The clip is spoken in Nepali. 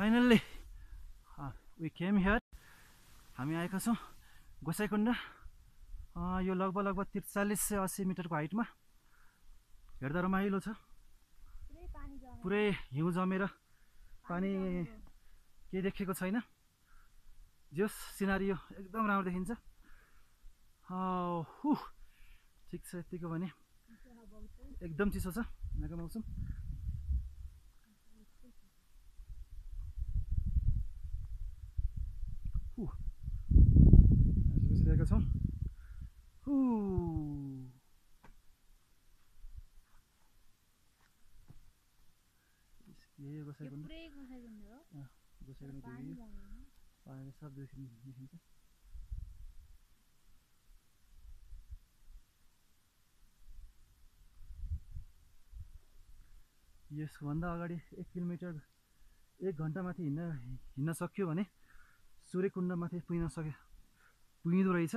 Finally we came here. हामी आएका छौँ गोसाइँकुण्ड। यो लगभग 43 से 80 मिटरको हाइटमा। हेर्दा रमाइलो छ, पुरै हिउँ जमेर पानी केही देखेको छैन। जस सिनारियो एकदम राम्रो देखिन्छ। ठिक छ, यतिको भने एकदम चिसो छ यहाँको मौसम। बसिरहेका छौँ। यही गोसाइँकुण्ड पानी सब देखिन्छ। यसभन्दा अगाडि 1 किलोमिटर 1 घन्टा माथि हिँड्न सक्यो भने सूर्यकुण्डमाथि पुगिँदो रहेछ।